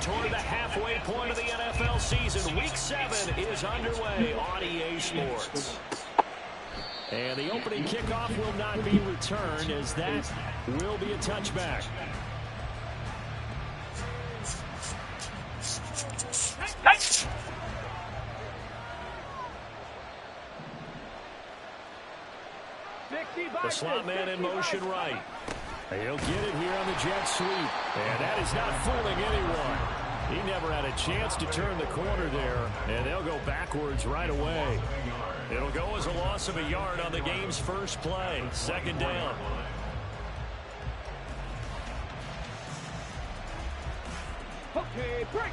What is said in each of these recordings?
toward the halfway point of the NFL season. Week 7 is underway on EA Sports. And the opening kickoff will not be returned, as that will be a touchback. The slot man in motion right. He'll get it here on the jet sweep. And that is not fooling anyone. He never had a chance to turn the corner there. And they'll go backwards right away. It'll go as a loss of a yard on the game's first play. Second down. Okay, break.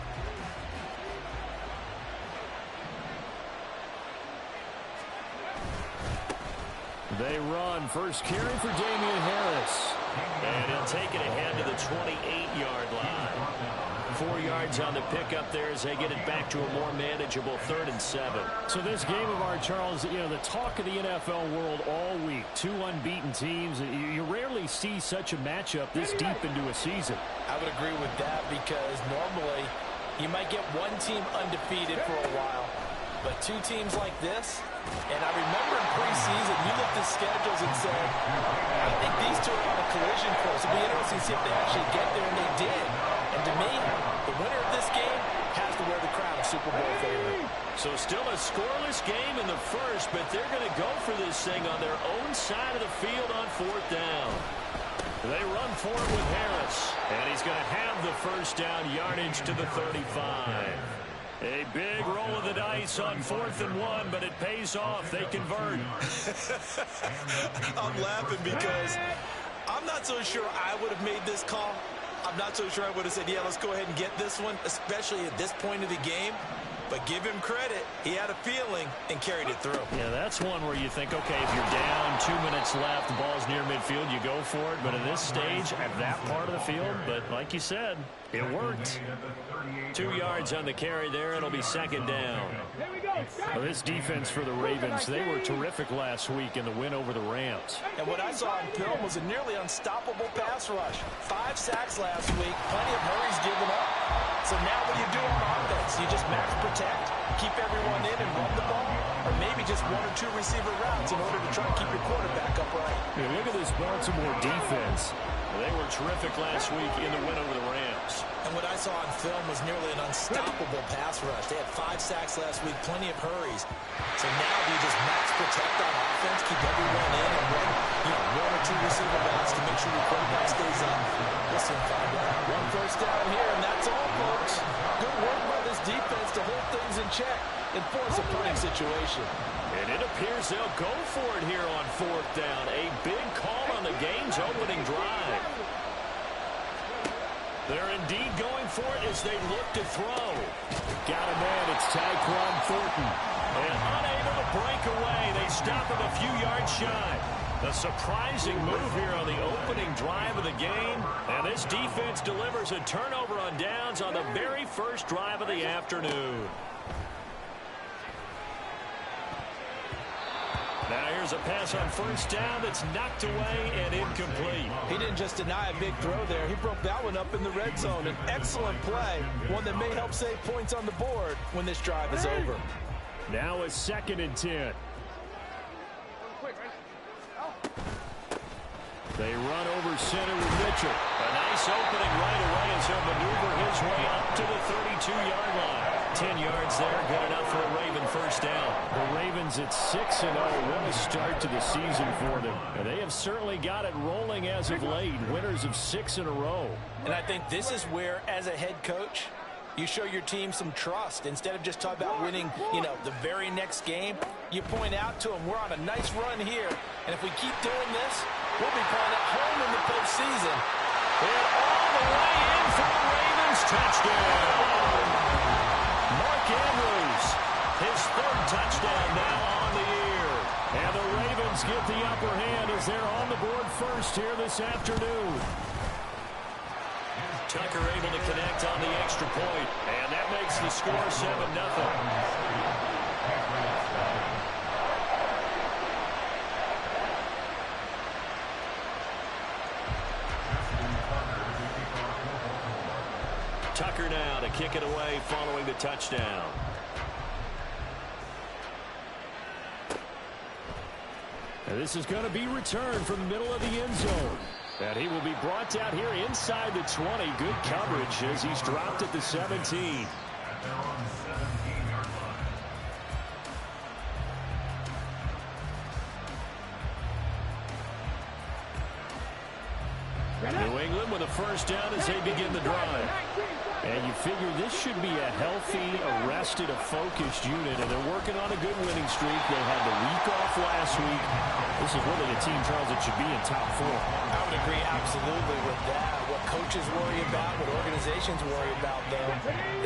They run. First carry for Damian Harris. And he'll take it ahead to the 28-yard line. 4 yards on the pickup there as they get it back to a more manageable 3rd and 7. So this game of ours, Charles, you know, the talk of the NFL world all week. 2 unbeaten teams. You rarely see such a matchup this deep into a season. I would agree with that, because normally you might get one team undefeated for a while. But 2 teams like this, and I remember in preseason, you looked at schedules and said, I think these 2 are on a collision course. It'll be interesting to see if they actually get there, and they did. And to me, the winner of this game has to wear the crown of Super Bowl favorite. So still a scoreless game in the first, but they're going to go for this thing on their own side of the field on 4th down. They run for it with Harris, and he's going to have the first down yardage to the 35. A big roll of the dice on 4th and 1, but it pays off. They convert. I'm laughing because I'm not so sure I would have made this call. I'm not so sure I would have said, yeah, let's go ahead and get this one, especially at this point of the game. But give him credit. He had a feeling and carried it through. Yeah, that's one where you think, okay, if you're down, 2 minutes left, the ball's near midfield, you go for it. But at this stage, at that part of the field, but like you said, it worked. 2 yards on the carry there. It'll be second down. Well, this defense for the Ravens, they were terrific last week in the win over the Rams. And what I saw in film was a nearly unstoppable pass rush. 5 sacks last week, plenty of hurries given up. So now what do you do on offense? You just max protect, keep everyone in and run the ball, or maybe just 1 or 2 receiver routes in order to try and keep your quarterback upright. Yeah, look at this Baltimore defense. They were terrific last week in the win over the Rams. And what I saw on film was nearly an unstoppable pass rush. They had 5 sacks last week, plenty of hurries. So now do you just max protect on offense, keep everyone in, and run, 1 or 2 receiver routes to make sure your quarterback stays up? Listen, find out. 1 first down here, and that's all, folks. Good work by this defense to hold things in check and force a punting situation. And it appears they'll go for it here on 4th down. A big call on the game's opening drive. They're indeed going for it as they look to throw. Got a man, it's Tyquan Thornton. And unable to break away, they stop him a few yards shy. A surprising move here on the opening drive of the game. And this defense delivers a turnover on downs on the very first drive of the afternoon. Now here's a pass on first down that's knocked away and incomplete. He didn't just deny a big throw there. He broke that one up in the red zone. An excellent play, one that may help save points on the board when this drive is over. Now a 2nd and 10. They run over center with Mitchell. A nice opening right away as he'll maneuver his way up to the 32-yard line. 10 yards there, good enough for a Raven first down. The Ravens at 6-0. What a start to the season for them. And they have certainly got it rolling as of late. Winners of 6 in a row. And I think this is where, as a head coach, you show your team some trust. Instead of just talking about winning, the very next game, you point out to them, we're on a nice run here. And if we keep doing this, we'll be playing at home in the postseason. And all the way in for the Ravens touchdown. Mark Andrews, his 3rd touchdown now on the year. And the Ravens get the upper hand as they're on the board first here this afternoon. Tucker able to connect on the extra point, and that makes the score 7-0. Tucker now to kick it away following the touchdown. And this is going to be returned from the middle of the end zone. And he will be brought down here inside the 20. Good coverage as he's dropped at the 17. New England with a first down as they begin the drive. And you figure this should be a healthy, arrested, a focused unit, and they're working on a good winning streak. They had the week off last week. This is really a team, Charles, that should be in top 4. I would agree absolutely with that. What coaches worry about, what organizations worry about, though,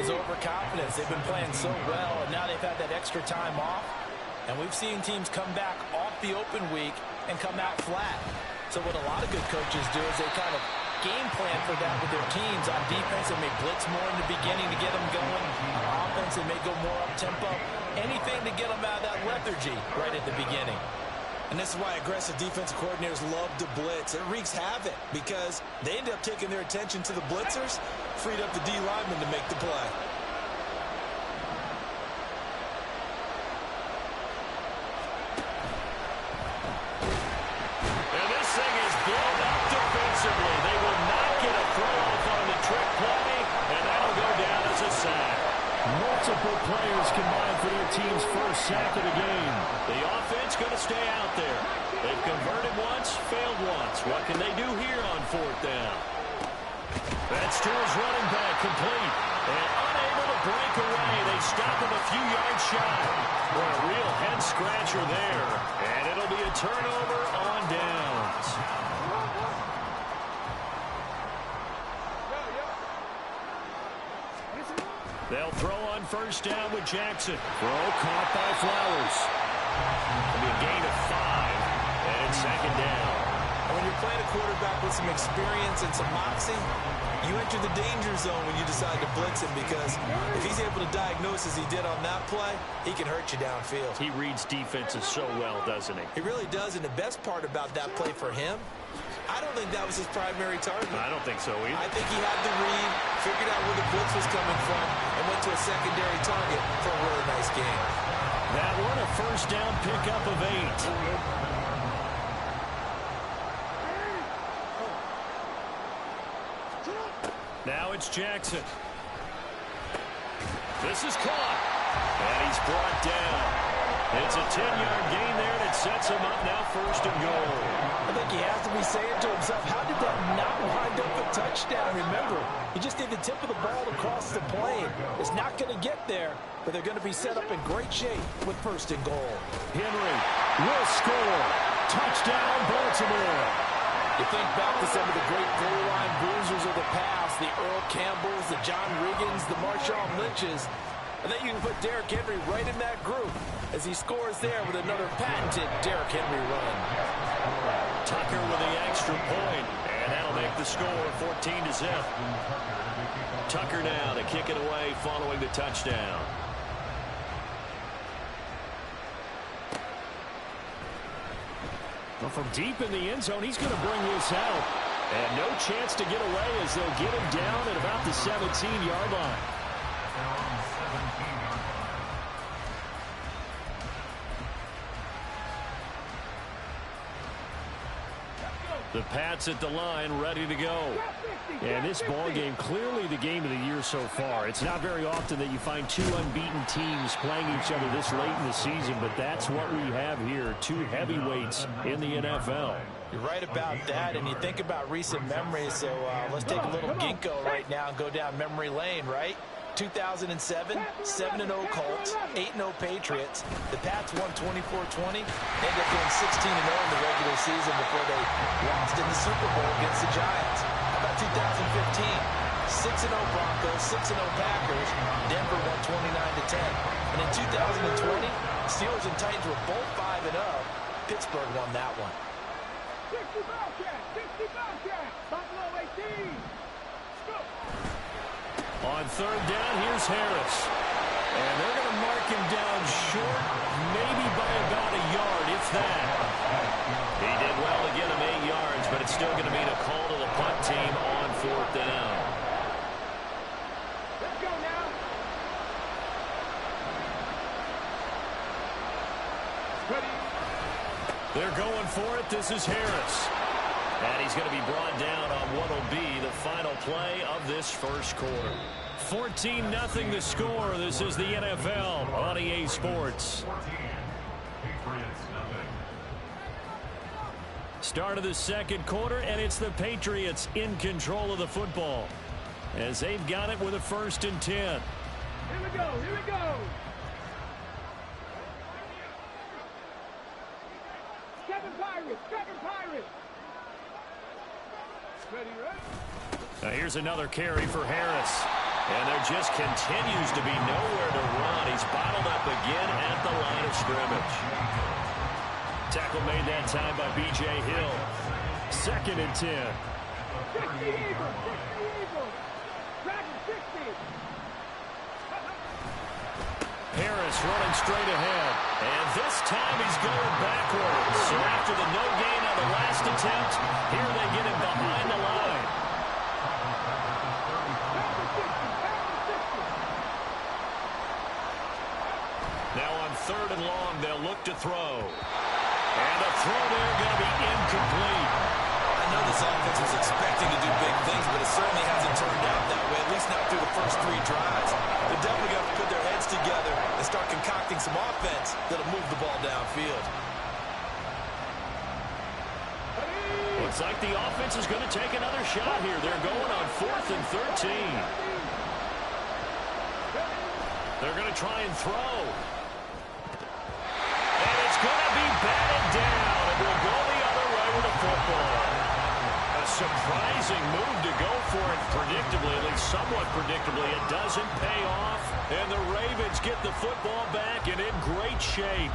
is overconfidence. They've been playing so well, and now they've had that extra time off. And we've seen teams come back off the open week and come out flat. So what a lot of good coaches do is they kind of game plan for that with their teams. On defense, they may blitz more in the beginning to get them going. On offense, they may go more up-tempo. Anything to get them out of that lethargy right at the beginning. And this is why aggressive defensive coordinators love to blitz. It wreaks havoc because they end up taking their attention to the blitzers, freed up the D lineman to make the play. And this thing is blown up defensively. They will not get a throw-off on the trick play, and that'll go down as a sack. Multiple players combined for their team's first sack of the game. The offense going to stay out there. They've converted once, failed once. What can they do here on fourth down? That's to his running back, complete. And unable to break away. They stop him a few yards shy. What a real head-scratcher there. And it'll be a turnover on downs. They'll throw on first down with Jackson. Throw caught by Flowers. It'll be a gain of 5, and it's second down. And when you're playing a quarterback with some experience and some moxie, you enter the danger zone when you decide to blitz him because if he's able to diagnose as he did on that play, he can hurt you downfield. He reads defenses so well, doesn't he? He really does, and the best part about that play for him, I don't think that was his primary target. I don't think so either. I think he had the read, figured out where the blitz was coming from, and went to a secondary target for a really nice game. That one, a first down pickup of 8. Now it's Jackson. This is caught. And he's brought down. It's a 10-yard gain there, and it sets him up now first and goal. I think he has to be saying to himself, how did that not wind up a touchdown? Remember, he just did the tip of the ball across the plane. It's not going to get there, but they're going to be set up in great shape with first and goal. Henry will score. Touchdown, Baltimore. You think back to some of the great goal line bruisers of the past, the Earl Campbells, the John Riggins, the Marshawn Lynches. I think you can put Derrick Henry right in that group as he scores there with another patented Derrick Henry run. Tucker with the extra point, and that'll make the score 14-0. Tucker now to kick it away following the touchdown. Well, from deep in the end zone, he's going to bring this out. And no chance to get away as they'll get him down at about the 17-yard line. The Pats at the line, ready to go. And this ball game, clearly the game of the year so far. It's not very often that you find two unbeaten teams playing each other this late in the season, but that's what we have here, two heavyweights in the NFL. You're right about that, and you think about recent memories, so let's take a little ginkgo right now and go down memory lane, right? 2007, 7-0 Colts, 8-0 Patriots. The Pats won 24-20. They ended up going 16-0 in the regular season before they lost in the Super Bowl against the Giants. How about 2015? 6-0 Broncos, 6-0 Packers. Denver won 29-10. And in 2020, Steelers and Titans were both 5-0. Pittsburgh won that one. 60 Bobcats, Buffalo 18. On third down, here's Harris. And they're going to mark him down short, maybe by about a yard, if that. He did well to get him 8 yards, but it's still going to mean a call to the punt team on fourth down. They're going for it. This is Harris. And he's going to be brought down on what will be the final play of this first quarter. 14-0 the score. This is the NFL on EA Sports. Start of the second quarter, and it's the Patriots in control of the football as they've got it with a 1st and 10. Here we go, here we go. Seven Pirates. Ready, right? Now here's another carry for Harris. And there just continues to be nowhere to run. He's bottled up again at the line of scrimmage. Tackle made that time by B.J. Hill. 2nd and 10. 60 Eagles. Dragon 60. Harris running straight ahead. And this time he's going backwards. So after the no gain on the last attempt, here they get him behind the line. Now on 3rd and long, they'll look to throw. And the throw there going to be incomplete. I know this offense was expecting to do big things, but it certainly hasn't turned out that way, at least not through the first 3 drives. They're definitely going to put their heads together and start concocting some offense that'll move the ball downfield. Looks like the offense is going to take another shot here. They're going on 4th and 13. They're going to try and throw. And it's going to be batted down. And we'll go the other way with the football. A surprising move to go for it predictably, at least somewhat predictably. It doesn't pay off. And the Ravens get the football back and in great shape.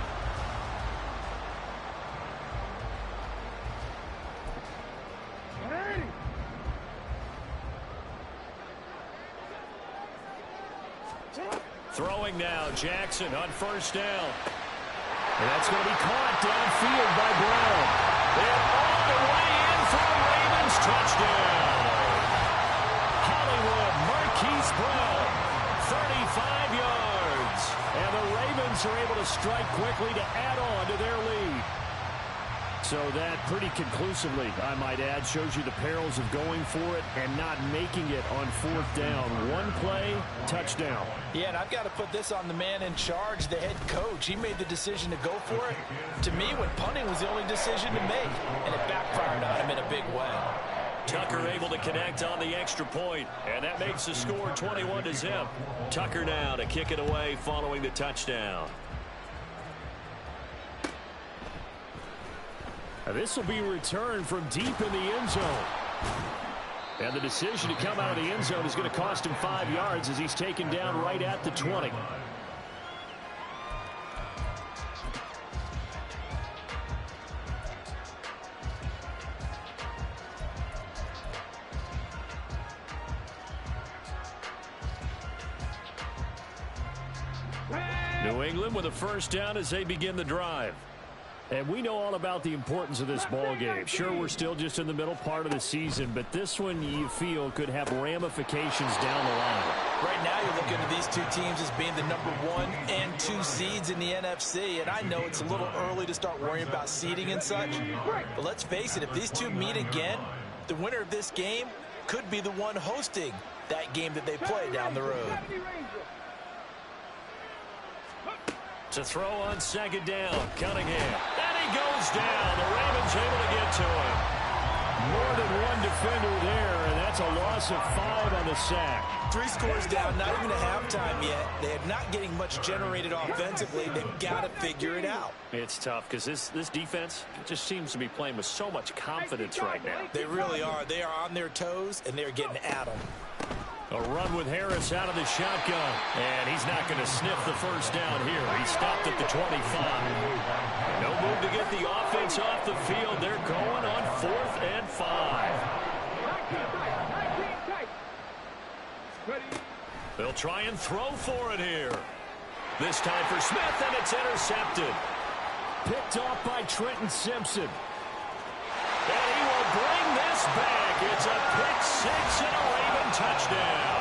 Throwing now, Jackson on 1st down. And that's going to be caught downfield by Brown. And all the way in for the Ravens touchdown. Hollywood Marquise Brown, 35 yards. And the Ravens are able to strike quickly to add on to their lead. So that pretty conclusively, I might add, shows you the perils of going for it and not making it on 4th down. One play, touchdown. Yeah, and I've got to put this on the man in charge, the head coach. He made the decision to go for it. To me, when punting was the only decision to make, and it backfired on him in a big way. Tucker able to connect on the extra point, and that makes the score 21-0. Tucker now to kick it away following the touchdown. This will be returned from deep in the end zone. And the decision to come out of the end zone is going to cost him 5 yards as he's taken down right at the 20. New England with a 1st down as they begin the drive. And we know all about the importance of this ball game. Sure, we're still just in the middle part of the season, but this one you feel could have ramifications down the line. Right now you're looking at these two teams as being the number 1 and 2 seeds in the NFC, and I know it's a little early to start worrying about seeding and such, but let's face it, if these two meet again, the winner of this game could be the one hosting that game that they play down the road. To throw on 2nd down, Cunningham. And he goes down. The Ravens able to get to him. More than one defender there, and that's a loss of 5 on the sack. 3 scores down, not even a halftime yet. They are not getting much generated offensively. They've got to figure it out. It's tough because this defense just seems to be playing with so much confidence right now. They really are. They are on their toes, and they're getting at them. A run with Harris out of the shotgun. And he's not going to sniff the 1st down here. He stopped at the 25. No move to get the offense off the field. They're going on 4th and 5. They'll try and throw for it here. This time for Smith, and it's intercepted. Picked off by Trenton Simpson. And he will bring this back. It's a pick 6 and a Raven touchdown.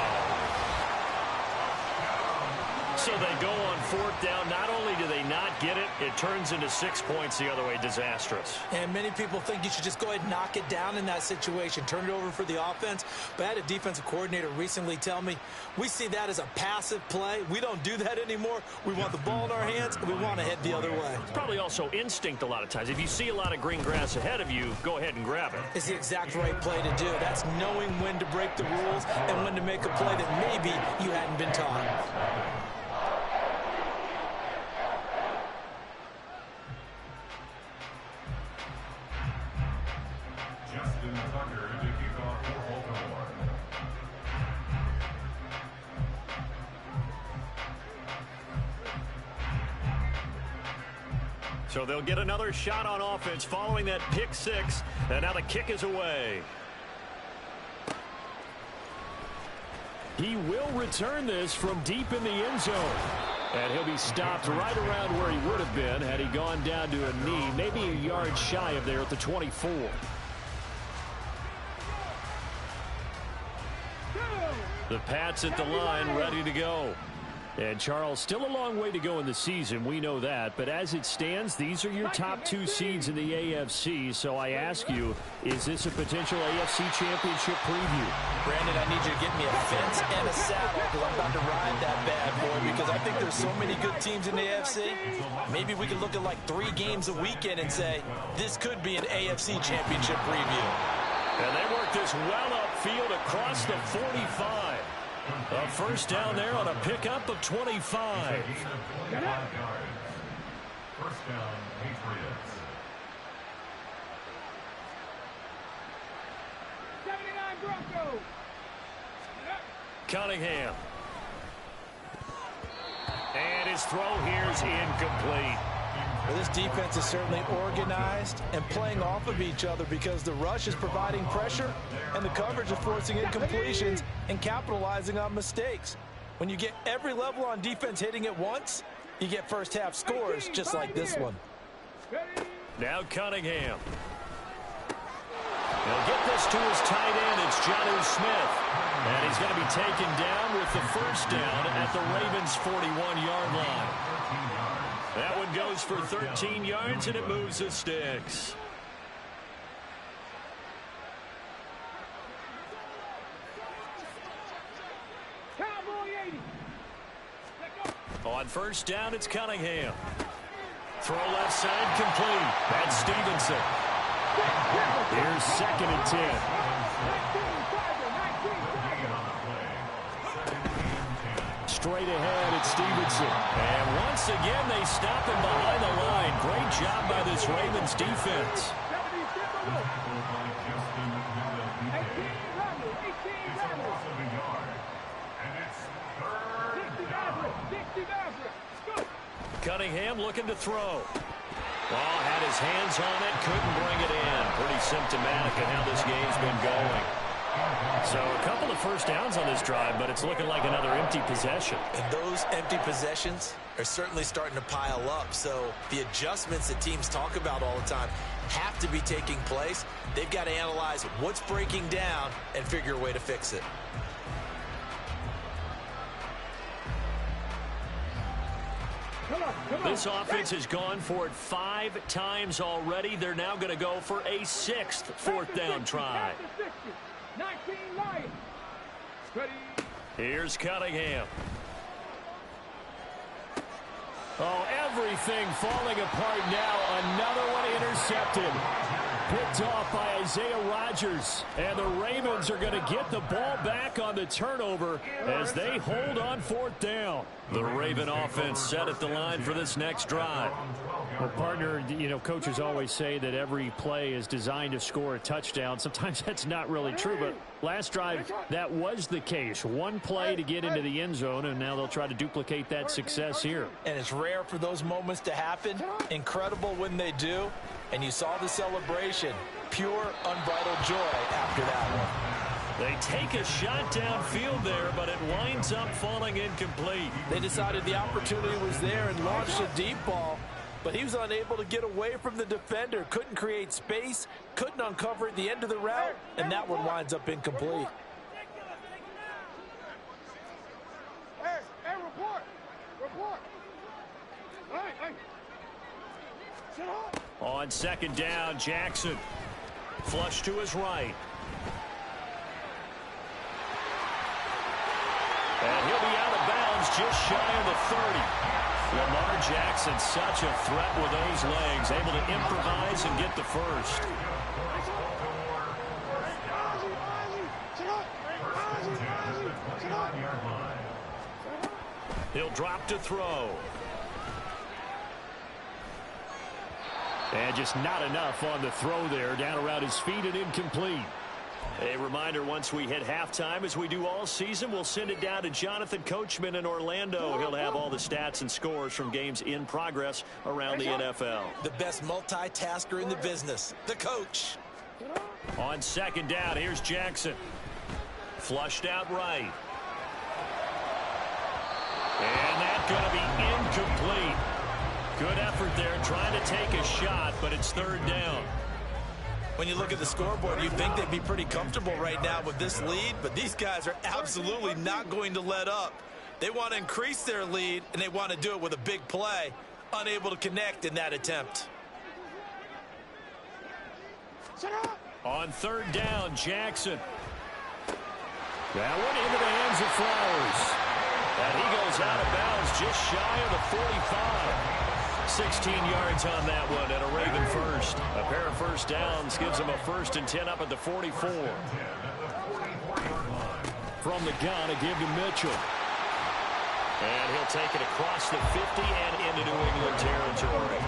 So they go on fourth down. Not only do they not get it, it turns into 6 points the other way. Disastrous. And many people think you should just go ahead and knock it down in that situation. Turn it over for the offense. But I had a defensive coordinator recently tell me, we see that as a passive play. We don't do that anymore. We want the ball in our hands, and we want to head the other way. It's probably also instinct a lot of times. If you see a lot of green grass ahead of you, go ahead and grab it. It's the exact right play to do. That's knowing when to break the rules and when to make a play that maybe you hadn't been taught. So they'll get another shot on offense following that pick six, and now the kick is away. He will return this from deep in the end zone. And he'll be stopped right around where he would have been had he gone down to a knee, maybe a yard shy of there at the 24. The Pats at the line, ready to go. And, Charles, still a long way to go in the season. We know that. But as it stands, these are your top two seeds in the AFC. So I ask you, is this a potential AFC championship preview? Brandon, I need you to get me a fence and a saddle because I'm about to ride that bad boy because I think there's so many good teams in the AFC. Maybe we could look at like 3 games a weekend and say, this could be an AFC championship preview. And they work this well upfield across the 45. A first down there on a pickup of 25. First down, Patriots. 79 Broncos. Cunningham. And his throw here's incomplete. Well, this defense is certainly organized and playing off of each other because the rush is providing pressure and the coverage is forcing incompletions and capitalizing on mistakes. When you get every level on defense hitting at once, you get first half scores just like this one. Now Cunningham. He'll get this to his tight end. It's Jonnu Smith. And he's going to be taken down with the first down at the Ravens' 41-yard line. That one goes for 13 yards, and it moves the sticks. Cowboy 80. On first down, it's Cunningham. Throw left side, complete. That's Stevenson. Here's 2nd and 10. Straight ahead, it's Stevenson. And once again, they stop him behind the line. Great job by this Ravens defense. Cunningham looking to throw. Well, had his hands on it, couldn't bring it in. Pretty symptomatic of how this game's been going. So a couple of first downs on this drive, but it's looking like another empty possession. And those empty possessions are certainly starting to pile up. So the adjustments that teams talk about all the time have to be taking place. They've got to analyze what's breaking down and figure a way to fix it. This offense has gone for it 5 times already. They're now going to go for a 6th fourth down try. 19 Lions. Here's Cunningham. Oh, everything falling apart now. Another one intercepted. Picked off by Isaiah Rodgers. And the Ravens are going to get the ball back on the turnover as they hold on fourth down. The Raven offense set at the line for this next drive. Well, partner, you know, coaches always say that every play is designed to score a touchdown. Sometimes that's not really true, but last drive, that was the case. One play to get into the end zone, and now they'll try to duplicate that success here. And it's rare for those moments to happen. Incredible when they do. And you saw the celebration. Pure, unbridled joy after that one. They take a shot downfield there, but it winds up falling incomplete. They decided the opportunity was there and launched a deep ball, but he was unable to get away from the defender. Couldn't create space, couldn't uncover at the end of the route, and that one winds up incomplete. Hey, report. On second down, Jackson. Flush to his right. And he'll be out of bounds just shy of the 30. Lamar Jackson, such a threat with those legs, able to improvise and get the first. He'll drop to throw. And just not enough on the throw there. Down around his feet and incomplete. A reminder, once we hit halftime, as we do all season, we'll send it down to Jonathan Coachman in Orlando. He'll have all the stats and scores from games in progress around the NFL. The best multitasker in the business, the coach. On second down, here's Jackson. Flushed out right. And that's going to be incomplete. Good effort there trying to take a shot, but it's third down. When you look at the scoreboard, you think they'd be pretty comfortable right now with this lead, but these guys are absolutely not going to let up. They want to increase their lead, and they want to do it with a big play. Unable to connect in that attempt. On third down, Jackson. That one into the hands of Flowers. And he goes out of bounds just shy of the 45. 16 yards on that one and a Raven first. A pair of first downs gives him a 1st and 10 up at the 44. From the gun, a give to Mitchell. And he'll take it across the 50 and into New England territory.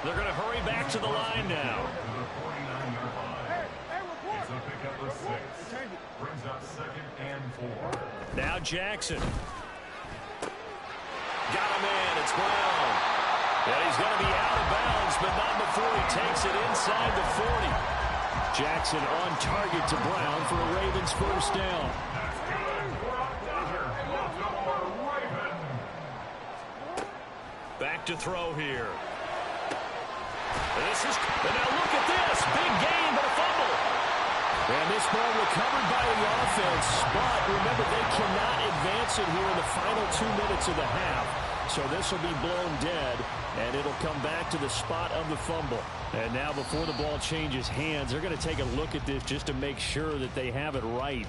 They're going to hurry back to the line now. Now Jackson. Got him in. It's Brown. And he's going to be out of bounds, but not before he takes it inside the 40. Jackson on target to Brown for a Ravens first down. Back to throw here. And now look at this. Big gain, but a fumble. And this ball recovered by the offense, but remember, they cannot advance it here in the final 2 minutes of the half. So this will be blown dead, and it'll come back to the spot of the fumble. And now before the ball changes hands, they're going to take a look at this just to make sure that they have it right.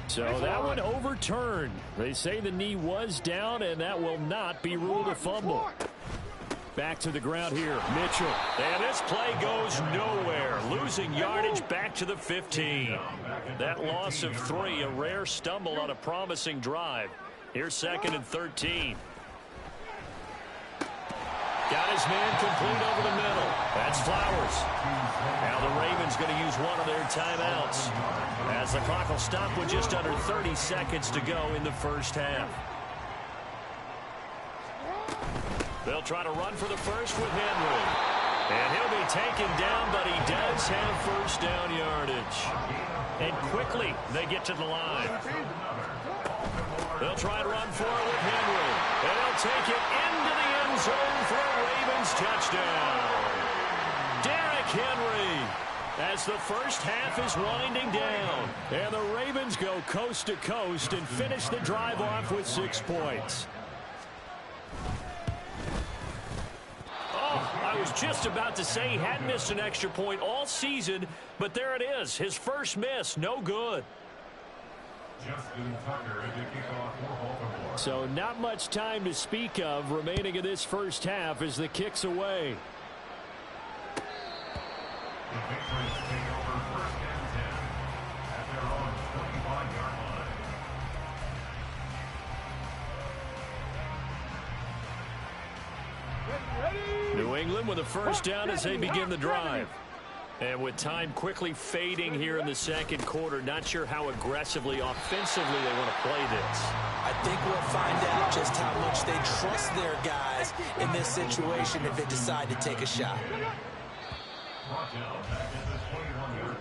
So that one overturned. They say the knee was down, and that will not be ruled a fumble. Back to the ground here, Mitchell. And this play goes nowhere. Losing yardage back to the 15. That loss of 3, a rare stumble on a promising drive. Here's 2nd and 13. Got his man complete over the middle. That's Flowers. Now the Ravens going to use one of their timeouts as the clock will stop with just under 30 seconds to go in the first half. They'll try to run for the first with Henry. And he'll be taken down, but he does have first down yardage. And quickly they get to the line. They'll try to run for it with Henry. And they'll take it into the end zone for a Ravens touchdown. Derrick Henry as the first half is winding down. And the Ravens go coast to coast and finish the drive off with 6 points. I was just about to say he hadn't missed an extra point all season, but there it is. His first miss, no good. So not much time to speak of remaining in this first half as the kick's away. The Patriots take over 1st and 10 at their own 25-yard line. New England with a first down as they begin the drive. And with time quickly fading here in the second quarter, not sure how aggressively, offensively they want to play this. I think we'll find out just how much they trust their guys in this situation if they decide to take a shot.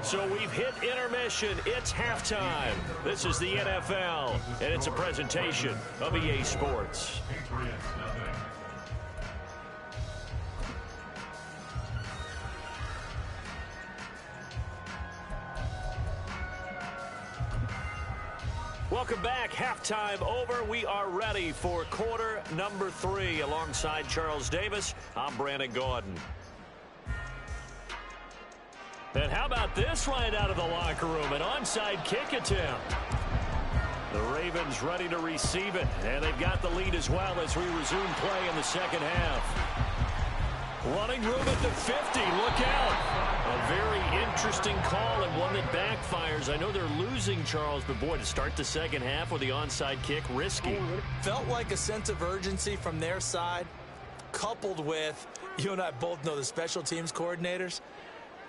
So we've hit intermission. It's halftime. This is the NFL, and it's a presentation of EA Sports. Welcome back. Halftime over. We are ready for quarter number 3. Alongside Charles Davis, I'm Brandon Gaudin. And how about this right out of the locker room? An onside kick attempt. The Ravens ready to receive it. And they've got the lead as well as we resume play in the second half. Running room at the 50. Look out. A very interesting call and one that backfires. I know they're losing, Charles, but boy, to start the second half with the onside kick, risky. Felt like a sense of urgency from their side, coupled with, you and I both know the special teams coordinators.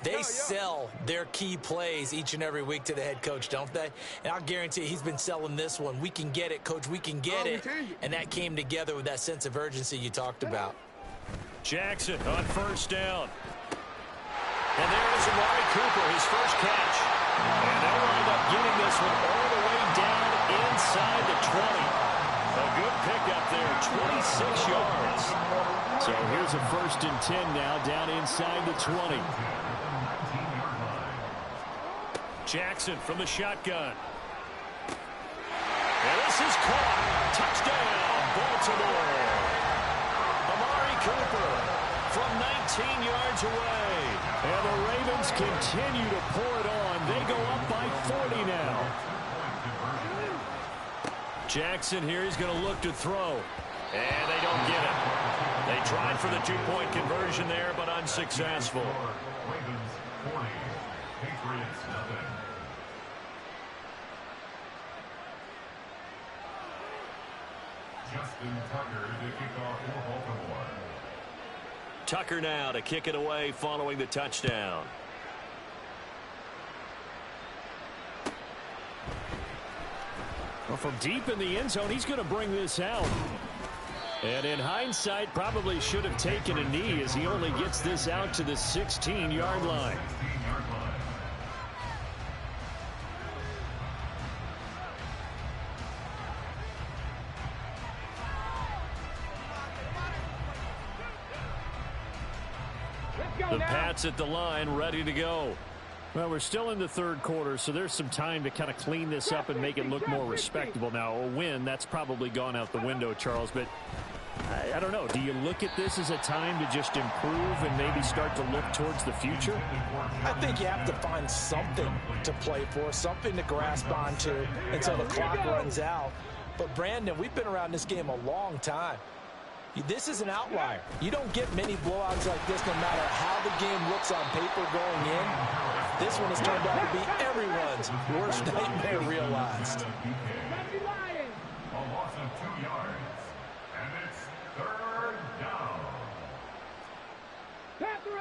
They sell their key plays each and every week to the head coach, don't they? And I'll guarantee you he's been selling this one. We can get it, coach, we can get it. And that came together with that sense of urgency you talked about. Jackson on first down. And there is Amari Cooper, his first catch. And they'll wind up getting this one all the way down inside the 20. A good pickup there, 26 yards. So here's a 1st and 10 now, down inside the 20. Jackson from the shotgun. And this is caught. Touchdown, Baltimore. Amari Cooper from 19 yards away. And the Ravens continue to pour it on. They go up by 40 now. Jackson here, he's going to look to throw. And they don't get it. They tried for the 2-point conversion there, but unsuccessful. Ravens 40, Patriots nothing. Justin Tucker to kick off for Baltimore. Tucker now to kick it away following the touchdown. Well, from deep in the end zone, he's going to bring this out. And in hindsight, probably should have taken a knee as he only gets this out to the 16-yard line. The Pats at the line, ready to go. Well, we're still in the third quarter, so there's some time to kind of clean this up and make it look more respectable. Now, a win, that's probably gone out the window, Charles, but I don't know. Do you look at this as a time to just improve and maybe start to look towards the future? I think you have to find something to play for, something to grasp onto until the clock runs out. But, Brandon, we've been around this game a long time. This is an outlier. You don't get many blowouts like this no matter how the game looks on paper going in. This one has turned out to be everyone's worst nightmare realized. A loss of 2 yards. And it's 3rd down. Panther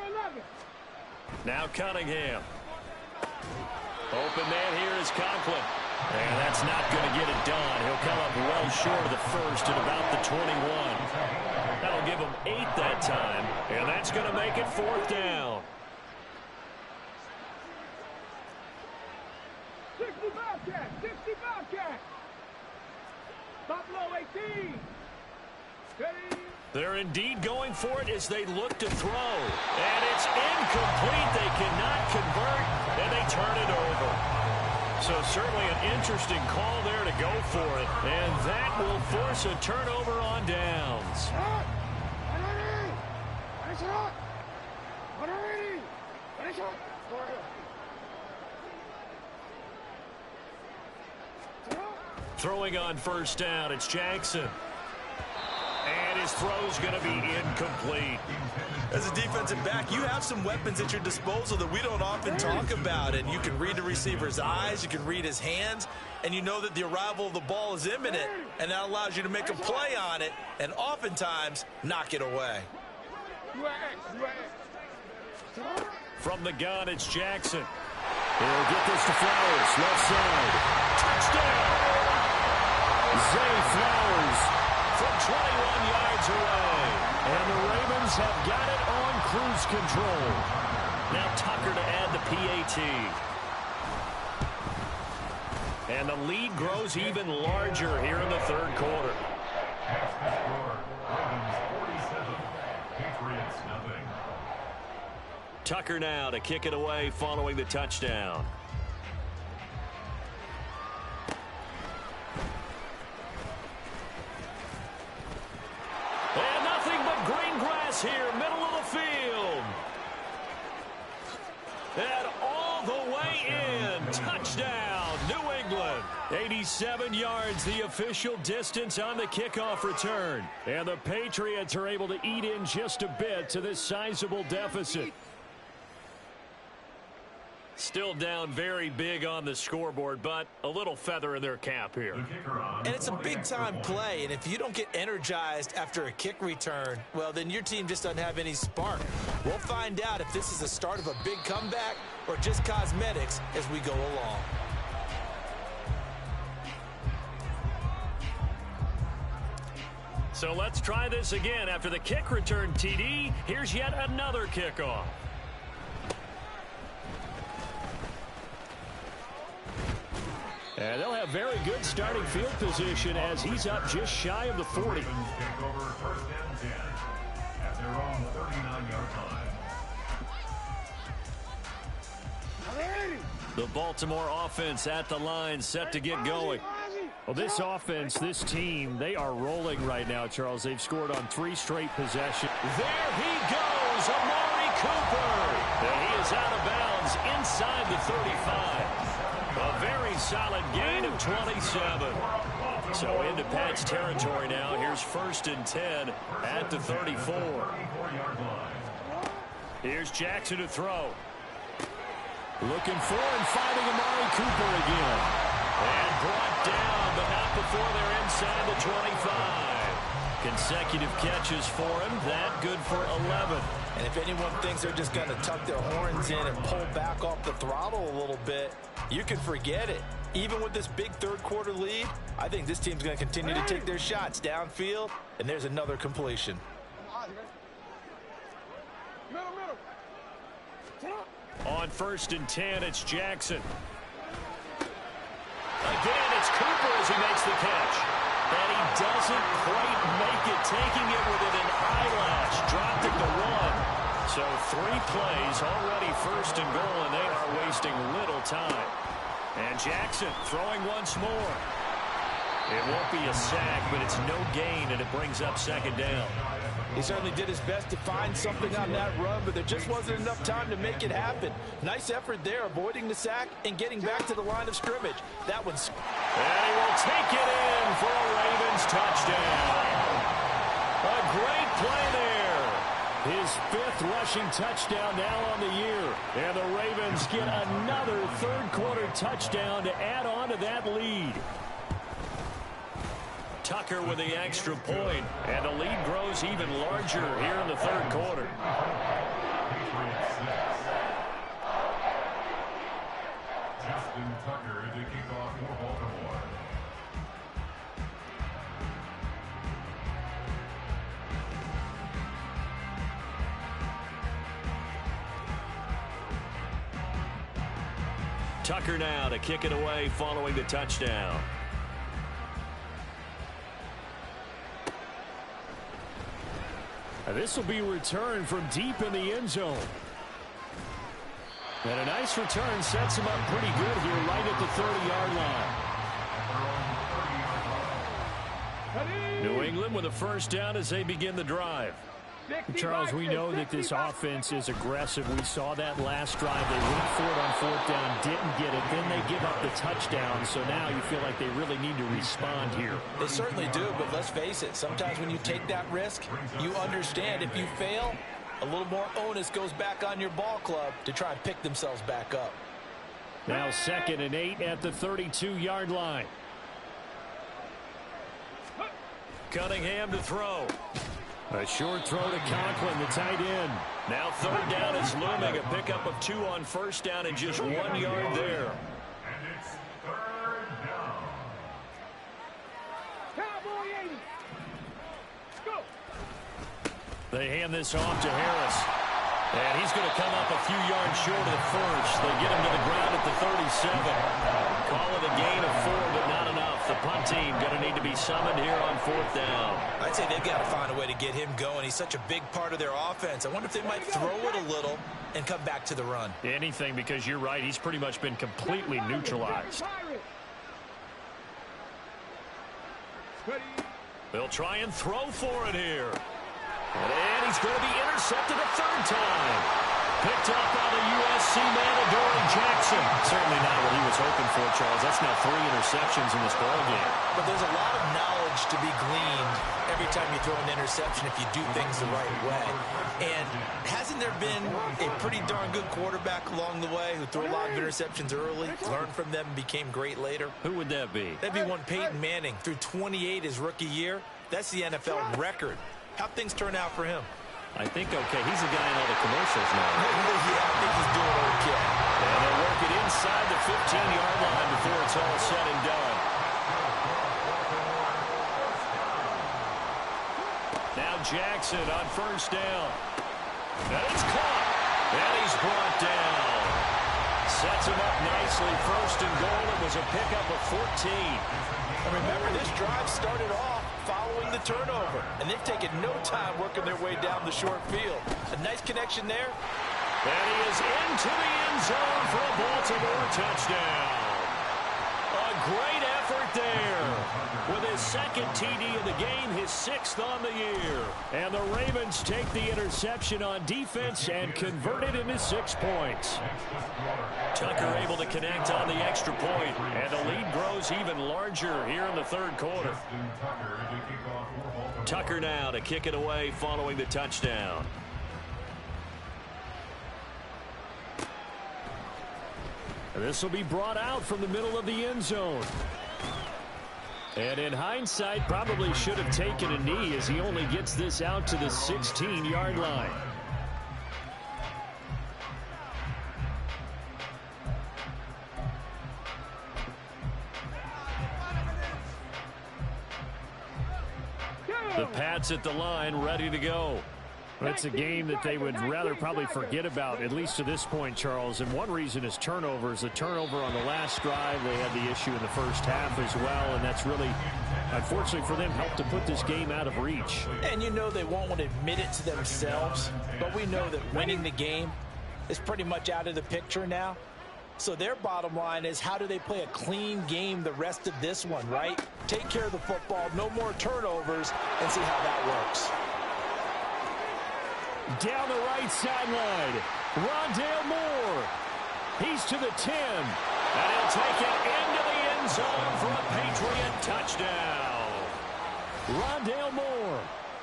11. Now Cunningham. Open man here is Conklin. And that's not going to get it done. He'll come up well short of the first at about the 21. That'll give him 8 that time. And that's going to make it 4th down. 60 Bobcat. Buffalo 18. Ready? They're indeed going for it as they look to throw. And it's incomplete. They cannot convert, and they turn it over. So certainly an interesting call there to go for it. And that will force a turnover on downs. Throwing on first down, it's Jackson. And his throw's going to be incomplete. As a defensive back, you have some weapons at your disposal that we don't often talk about. And you can read the receiver's eyes, you can read his hands, and you know that the arrival of the ball is imminent. And that allows you to make a play on it and oftentimes knock it away. From the gun, it's Jackson. He'll get this to Flowers, left side. Touchdown! Zay Flowers from 21 yards away. And the Ravens have got it on cruise control. Now Tucker to add the PAT. And the lead grows even larger here in the third quarter. Tucker now to kick it away following the touchdown. field. And all the way in. Touchdown, New England. 87 yards, the official distance on the kickoff return. And the Patriots are able to eat in just a bit to this sizable deficit. Still down very big on the scoreboard, but a little feather in their cap here. And it's a big-time play, and if you don't get energized after a kick return, well, then your team just doesn't have any spark. We'll find out if this is the start of a big comeback or just cosmetics as we go along. So let's try this again. After the kick return, TD, here's yet another kickoff. And they'll have very good starting field position as he's up just shy of the 40. Take over first and 10 at their own 39-yard line. The Baltimore offense at the line, set to get going. Well, this offense, this team, they are rolling right now, Charles. They've scored on 3 straight possessions. There he goes, Amari Cooper. And he is out of bounds inside the 35. A very solid gain of 27. So into Pat's territory now. Here's first and 10 at the 34. Here's Jackson to throw. Looking for and finding Amari Cooper again. And brought down, but not before they're inside the 25. Consecutive catches for him. That good for 11. And if anyone thinks they're just going to tuck their horns in and pull back off the throttle a little bit, you can forget it. Even with this big third-quarter lead, I think this team's going to continue to take their shots downfield, and there's another completion. On first and 10, it's Jackson. Again, it's Cooper as he makes the catch. And he doesn't quite make it, taking it within an eyelash. Dropped it to 1. So 3 plays, already first and goal, and they are wasting little time. And Jackson throwing once more. It won't be a sack, but it's no gain, and it brings up second down. He certainly did his best to find something on that run, but there just wasn't enough time to make it happen. Nice effort there, avoiding the sack and getting back to the line of scrimmage. That one's... And he will take it in for a Ravens touchdown. A great play there. His 5th rushing touchdown now on the year. And the Ravens get another third-quarter touchdown to add on to that lead. Tucker with the extra point, and the lead grows even larger here in the third quarter. Justin Tucker to kick off for Baltimore. Tucker now to kick it away following the touchdown. This will be returned from deep in the end zone. And a nice return sets him up pretty good here right at the 30-yard line. New England with a first down as they begin the drive. Charles, we know that this offense is aggressive. We saw that last drive. They went for it on 4th down, didn't get it. Then they give up the touchdown. So now you feel like they really need to respond here. They certainly do, but let's face it. Sometimes when you take that risk, you understand if you fail, a little more onus goes back on your ball club to try and pick themselves back up. Now 2nd and 8 at the 32-yard line. Cunningham to throw. A short throw to Conklin, the tight end. Now 3rd down is looming. A pickup of 2 on first down and just 1 yard there. And it's 3rd down. Cowboy 80. Go. They hand this off to Harris. And he's going to come up a few yards short of the first. They get him to the ground at the 37. Call it a gain of 4, but not enough. The punt team going to need to be summoned here on 4th down. I'd say they've got to find a way to get him going. He's such a big part of their offense. I wonder if they might throw it a little and come back to the run. Anything, because you're right. He's pretty much been completely neutralized. They'll try and throw for it here. And he's going to be intercepted a third time. Picked up by the USC man, Adoree Jackson. Certainly not what he was hoping for, Charles. That's now 3 interceptions in this ballgame. But there's a lot of knowledge to be gleaned every time you throw an interception if you do things the right way. And hasn't there been a pretty darn good quarterback along the way who threw a lot of interceptions early, learned from them, and became great later? Who would that be? That'd be one Peyton Manning. Threw 28 his rookie year. That's the NFL record. How'd things turn out for him? I think okay. He's the guy in all the commercials now. Yeah, I think he's doing okay. And they'll work it inside the 15-yard line before it's all said and done. Now Jackson on first down. And it's caught. And he's brought down. Sets him up nicely. First and goal. It was a pickup of 14. And remember, this drive started off following the turnover, and they've taken no time working their way down the short field. A nice connection there. And he is into the end zone for a Baltimore touchdown. A great effort there. With his second TD of the game, his 6th on the year. And the Ravens take the interception on defense and convert it into 6 points. Tucker able to connect on the extra point, and the lead grows even larger here in the third quarter. Tucker now to kick it away following the touchdown. This will be brought out from the middle of the end zone. And in hindsight, probably should have taken a knee as he only gets this out to the 16-yard line. The Pats at the line, ready to go. That's a game that they would rather probably forget about, at least to this point, Charles. And one reason is turnovers. The turnover on the last drive, they had the issue in the first half as well. And that's really, unfortunately for them, helped to put this game out of reach. And you know they won't want to admit it to themselves. But we know that winning the game is pretty much out of the picture now. So their bottom line is, how do they play a clean game the rest of this one, right? Take care of the football, no more turnovers, and see how that works. Down the right sideline, Rondale Moore. He's to the 10. And he'll take it into the end zone for a Patriot touchdown. Rondale Moore.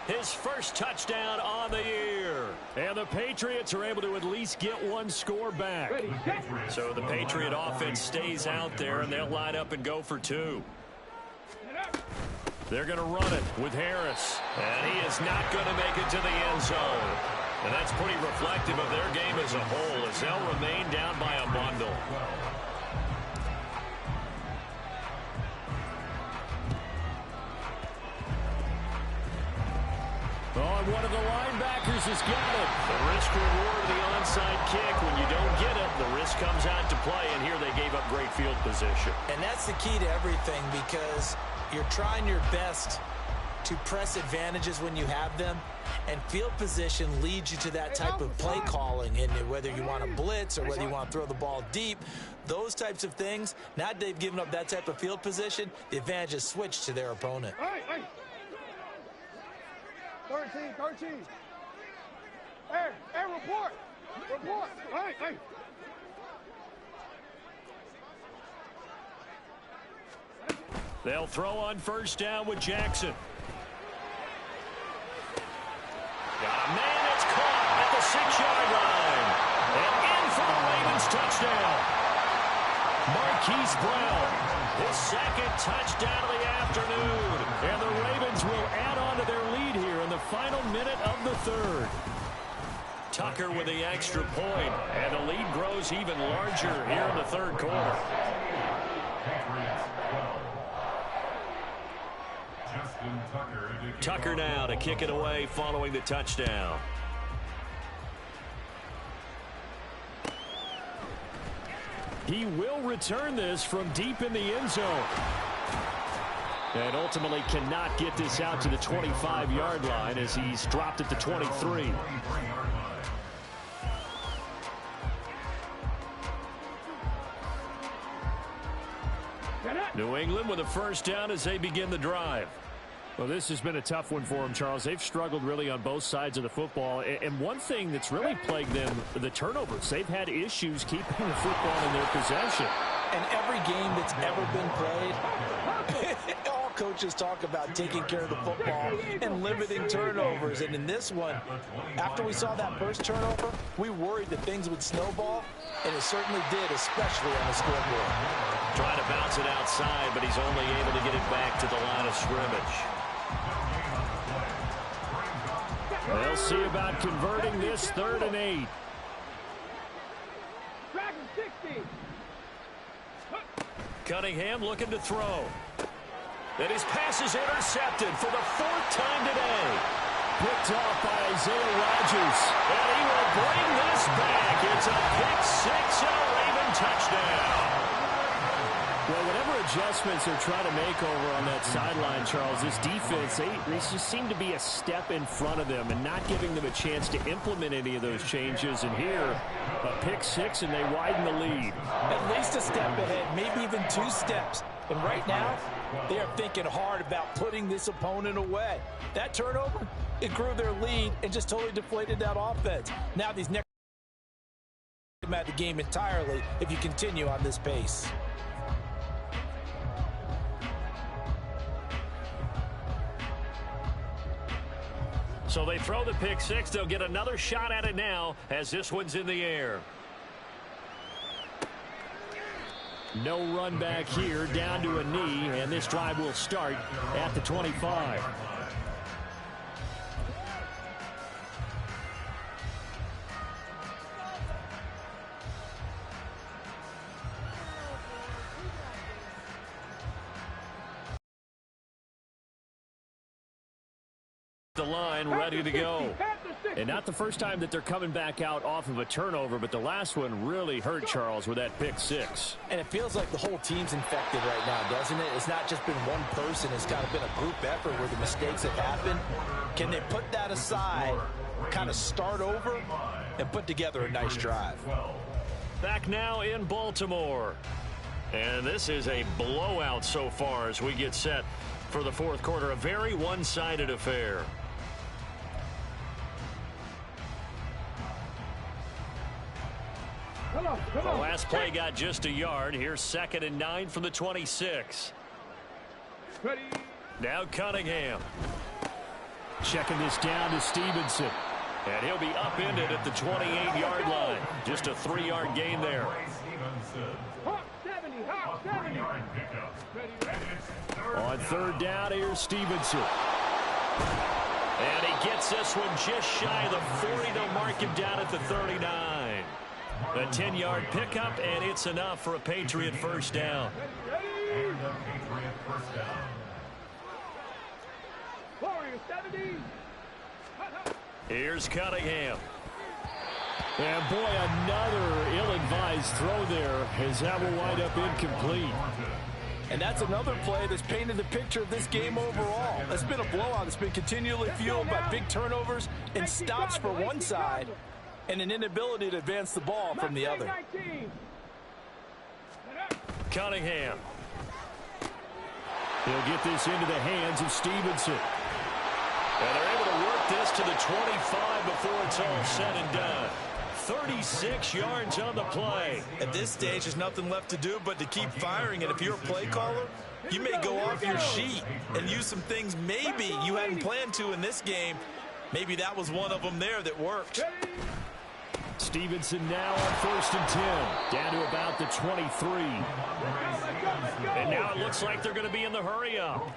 His first touchdown on the year. And the Patriots are able to at least get one score back. So the Patriot offense stays out there, and they'll line up and go for 2. They're going to run it with Harris. And he is not going to make it to the end zone. And that's pretty reflective of their game as a whole, as they'll remain down by a bundle. Oh, and one of the linebackers has got it. The risk reward of the onside kick. When you don't get it, the risk comes out to play, and here they gave up great field position. And that's the key to everything, because you're trying your best to press advantages when you have them, and field position leads you to that type of play calling. And whether you want to blitz or whether you want to throw the ball deep, those types of things, now they've given up that type of field position, the advantage is switched to their opponent. 13. Hey, report. Hey. They'll throw on first down with Jackson. Got a man that's caught at the 6-yard line. And in for the Ravens touchdown. Marquise Brown, his second touchdown of the afternoon. And the Ravens will add on to their lead here in the final minute of the third. Tucker with the extra point, and the lead grows even larger here in the third quarter. Tucker now to kick it away following the touchdown. He will return this from deep in the end zone. And ultimately cannot get this out to the 25-yard line as he's dropped at the 23. New England with a first down as they begin the drive. Well, this has been a tough one for them, Charles. They've struggled really on both sides of the football. And one thing that's really plagued them, the turnovers. They've had issues keeping the football in their possession. And every game that's ever been played, all coaches talk about taking care of the football and limiting turnovers. And in this one, after we saw that first turnover, we worried that things would snowball, and it certainly did, especially on the scoreboard. Trying to bounce it outside, but he's only able to get it back to the line of scrimmage. They'll see about converting this 3rd and 8. Cunningham looking to throw. And his pass is intercepted for the 4th time today. Picked off by Isaiah Rodgers. And he will bring this back. It's a pick 6 and a Raven touchdown. Well, whatever adjustments they're trying to make over on that sideline, Charles, this defense, they just seem to be a step in front of them and not giving them a chance to implement any of those changes. And here, a pick 6, and they widen the lead. At least a step ahead, maybe even 2 steps. And right now, they are thinking hard about putting this opponent away. That turnover, it grew their lead and just totally deflated that offense. Now these next at the game entirely if you continue on this pace. So they throw the pick 6. They'll get another shot at it now as this one's in the air. No run back here, down to a knee, and this drive will start at the 25. The line ready to go. And not the first time that they're coming back out off of a turnover, but the last one really hurt Charles with that pick 6. And it feels like the whole team's infected right now, doesn't it? It's not just been one person. It's kind of been a group effort where the mistakes have happened. Can they put that aside, kind of start over, and put together a nice drive? Back now in Baltimore. And this is a blowout so far as we get set for the 4th quarter. A very one-sided affair. The last play got just a yard. Here's 2nd and 9 from the 26. Now Cunningham. Checking this down to Stevenson. And he'll be upended at the 28-yard line. Just a 3-yard gain there. On 3rd down, here's Stevenson. And he gets this one just shy of the 40. They'll mark him down at the 39. A 10-yard pickup, and it's enough for a Patriot first down. Here's Cunningham. And boy, another ill-advised throw there as that will wind up incomplete. And that's another play that's painted the picture of this game overall. It's been a blowout. It's been continually fueled by big turnovers and stops for one side and an inability to advance the ball from the other. Cunningham. He'll get this into the hands of Stevenson. And they're able to work this to the 25 before it's all said and done. 36 yards on the play. At this stage, there's nothing left to do but to keep firing. And if you're a play caller, you may go off your sheet and use some things maybe you hadn't planned to in this game. Maybe that was one of them there that worked. Stevenson now on 1st and 10. Down to about the 23. And now it looks like they're going to be in the hurry-up.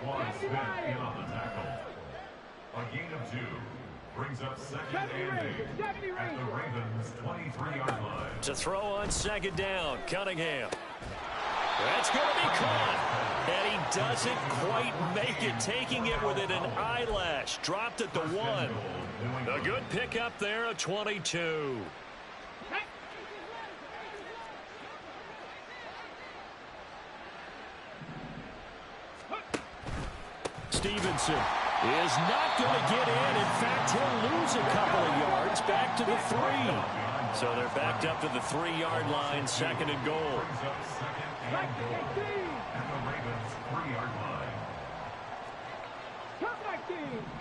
A gain of 2 brings up 2nd and 8 at the Ravens' 23-yard line. To throw on 2nd down, Cunningham. That's going to be caught. And he doesn't quite make it, taking it within an eyelash. Dropped at the 1. A good pickup there, a 22. Stevenson is not going to get in. In fact, he'll lose a couple of yards back to the 3. So they're backed up to the 3-yard line, 2nd and goal.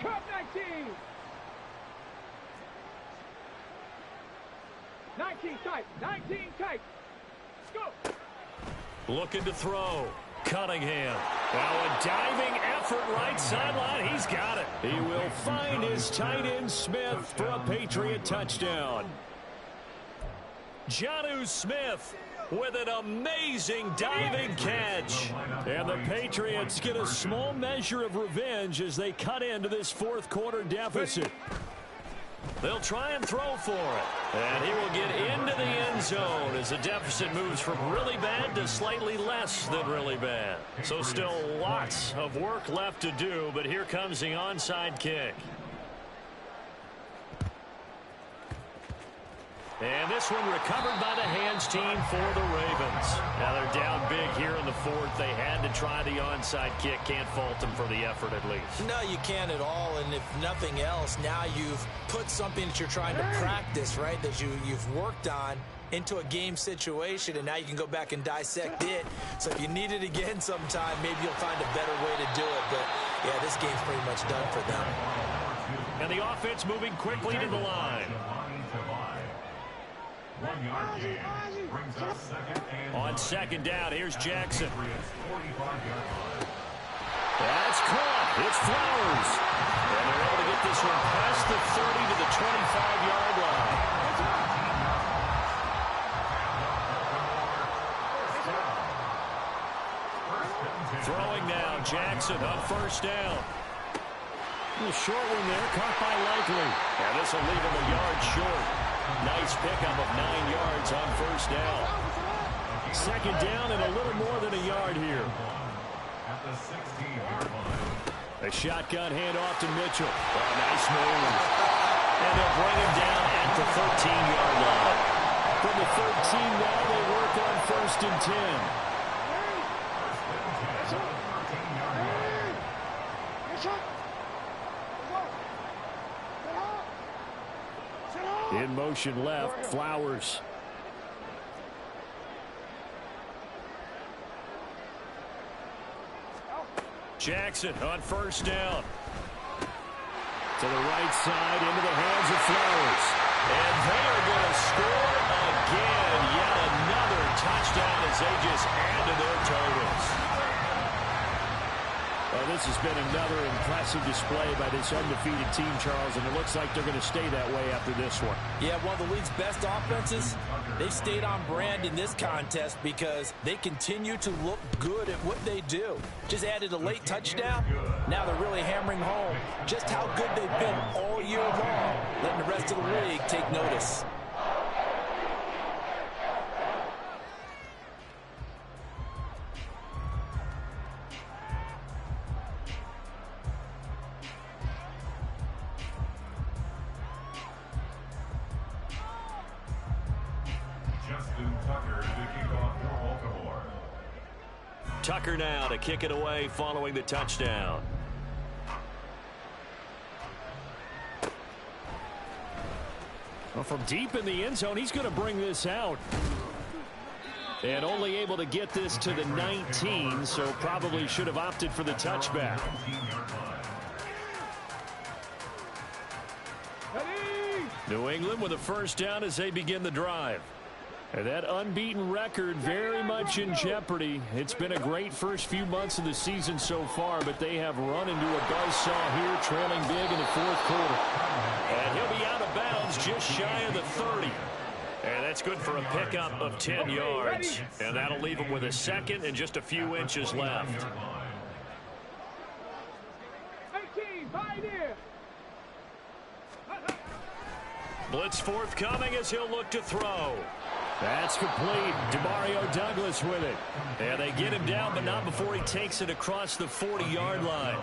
Cut 19. 19 tight. 19 tight. Go. Looking to throw. Cunningham. Now a diving effort right sideline. He's got it. He will find his tight end Smith for a Patriot touchdown. Jonnu Smith with an amazing diving catch. And the Patriots get a small measure of revenge as they cut into this fourth quarter deficit. They'll try and throw for it. And he will get into the end zone as the deficit moves from really bad to slightly less than really bad. So still lots of work left to do, but here comes the onside kick. And this one recovered by the hands team for the Ravens. Now they're down big here in the fourth. They had to try the onside kick. Can't fault them for the effort at least. No, you can't at all. And if nothing else, now you've put something that you're trying to practice, right, that you've worked on into a game situation, and now you can go back and dissect it. So if you need it again sometime, maybe you'll find a better way to do it. But, yeah, this game's pretty much done for them. And the offense moving quickly to the line. 1 yard gain brings us second and On second down, here's Jackson. 45-yard line. That's caught. It's Flowers. And they're able to get this one past the 30 to the 25-yard line. Throwing now, Jackson on first down. A short one there, caught by Likely. And this will leave him a yard short. Nice pickup of 9 yards on first down. Second down and a little more than a yard here. At the 16-yard line. A shotgun handoff to Mitchell. Oh, nice move. And they'll bring him down at the 13-yard line. From the 13 now, they work on first and 10. In motion left, Flowers. Jackson on first down. To the right side, into the hands of Flowers. And they are going to score again. Yet another touchdown as they just add to their totals. Well, this has been another impressive display by this undefeated team, Charles, and it looks like they're going to stay that way after this one. Yeah, one of the league's best offenses. They've stayed on brand in this contest because they continue to look good at what they do. Just added a late touchdown. Now they're really hammering home just how good they've been all year long, letting the rest of the league take notice. Tucker now to kick it away following the touchdown. Well, from deep in the end zone, he's going to bring this out. And only able to get this to the 19, so probably should have opted for the touchback. New England with a first down as they begin the drive. And that unbeaten record very much in jeopardy. It's been a great first few months of the season so far, but they have run into a buzzsaw here, trailing big in the fourth quarter. And he'll be out of bounds just shy of the 30. And that's good for a pickup of 10 yards. And that'll leave him with a second and just a few inches left. 18, right here. Blitz forthcoming as he'll look to throw. That's complete. DeMario Douglas with it. And they get him down, but not before he takes it across the 40-yard line.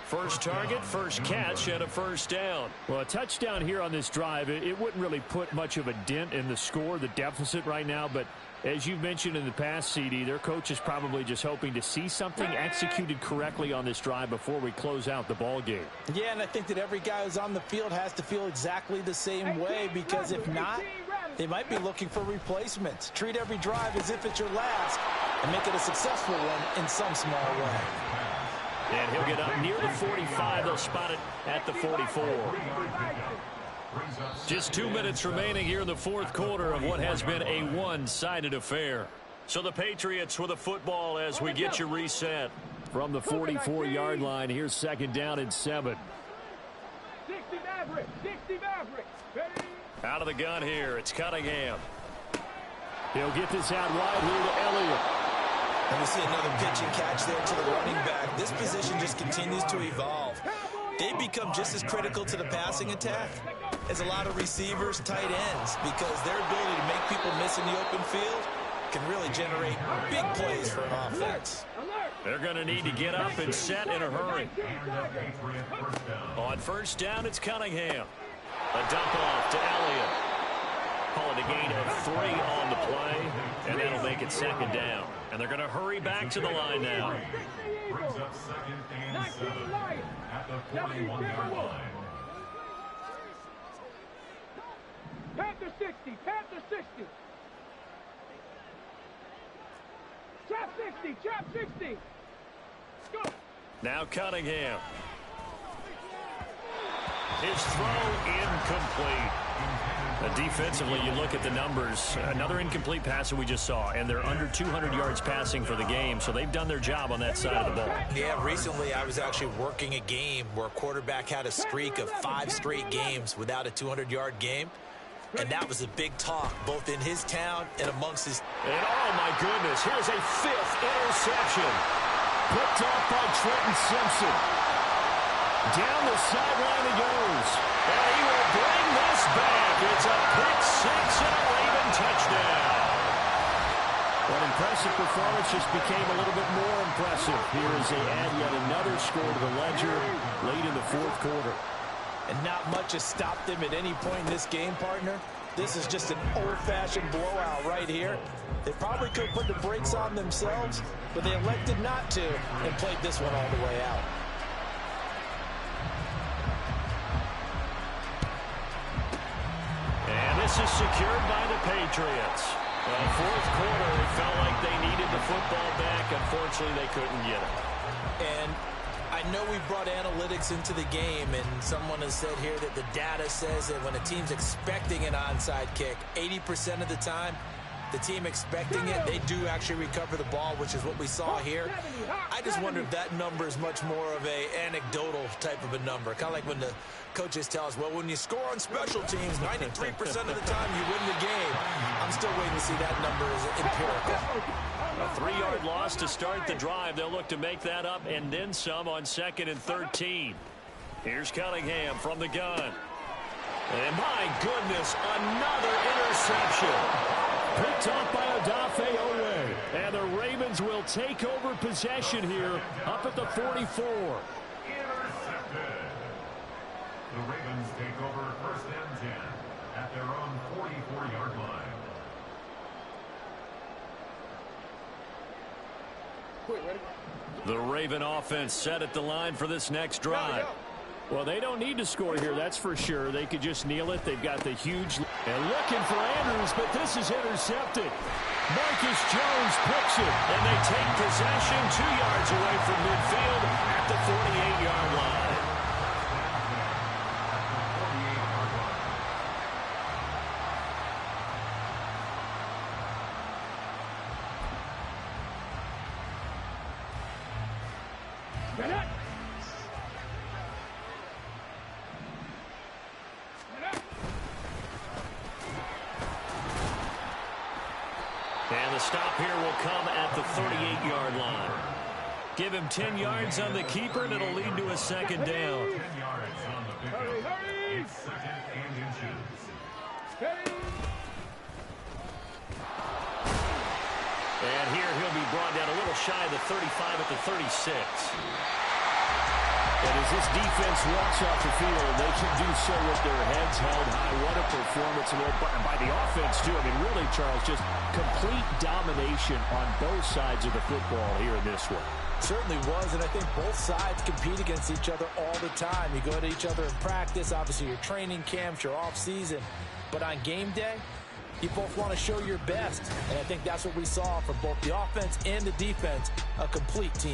First target, first catch, and a first down. Well, a touchdown here on this drive, it wouldn't really put much of a dent in the score, the deficit right now, but as you've mentioned in the past, CD, their coach is probably just hoping to see something executed correctly on this drive before we close out the ball game. Yeah, and I think that every guy who's on the field has to feel exactly the same way, because if not, they might be looking for replacements. Treat every drive as if it's your last and make it a successful one in some small way. And he'll get up near the 45. They'll spot it at the 44. Just 2 minutes remaining here in the fourth quarter of what has been a one-sided affair. So the Patriots with a football as we get you reset. From the 44-yard line, here's second down and 7. 60 Maverick, 60 Maverick. Out of the gun here, it's Cunningham. He'll get this out wide here to Elliott. And we see another pitch and catch there to the running back. This position just continues to evolve. They become just as critical to the passing attack as a lot of receivers, tight ends, because their ability to make people miss in the open field can really generate big plays for an offense. They're going to need to get up and set in a hurry. On first down, it's Cunningham. A dump off to Elliott. Call it a gain of 3 on the play, and that'll make it second down. And they're going to hurry back to the line now. Brings up second and 7 at the 41-yard line. Panther 60, Panther 60. Trap 60, trap 60. Go. Now Cunningham. His throw incomplete. Defensively, you look at the numbers. Another incomplete pass that we just saw, and they're under 200 yards passing for the game, so they've done their job on that side of the ball. Yeah, recently I was actually working a game where a quarterback had a streak of 5 straight games without a 200-yard game, and that was a big talk, both in his town and amongst his... And oh, my goodness, here's a 5th interception. Picked off by Trenton Simpson. Down the sideline he goes. And he will bring this back. It's a pick 6 and a Raven touchdown. That impressive performance just became a little bit more impressive. Here as they add yet another score to the ledger late in the fourth quarter. And not much has stopped them at any point in this game, partner. This is just an old-fashioned blowout right here. They probably could put the brakes on themselves, but they elected not to and played this one all the way out. And this is secured by the Patriots. Well, fourth quarter, it felt like they needed the football back. Unfortunately, they couldn't get it. And I know we brought analytics into the game, and someone has said here that the data says that when a team's expecting an onside kick, 80% of the time, the team expecting it, they do actually recover the ball, which is what we saw here. I just wonder if that number is much more of a anecdotal type of a number. Kind of like when the coaches tell us, well, when you score on special teams, 93% of the time you win the game. I'm still waiting to see that number as empirical. A 3-yard loss to start the drive. They'll look to make that up and then some on 2nd and 13. Here's Cunningham from the gun. And my goodness, another interception. Picked off by Odafe Owe. And the Ravens will take over possession here up at the 44. Intercepted. The Ravens take over first and 10 at their own 44-yard line. The Raven offense set at the line for this next drive. Well, they don't need to score here, that's for sure. They could just kneel it. They've got the huge... And looking for Andrews, but this is intercepted. Marcus Jones picks it, and they take possession 2 yards away from midfield at the 48-yard line. And the stop here will come at the 38-yard line. Give him 10 yards on the keeper, and it'll lead to a second down. 10 yards on the pickup. It's second and inches. And here he'll be brought down a little shy of the 35 at the 36. And as this defense walks off the field, they can do so with their heads held high. What a performance by the offense, too. I mean, really, Charles, just complete domination on both sides of the football here in this one. Certainly was, and I think both sides compete against each other all the time. You go to each other in practice, obviously your training camps, your off-season. But on game day, you both want to show your best. And I think that's what we saw from both the offense and the defense, a complete team.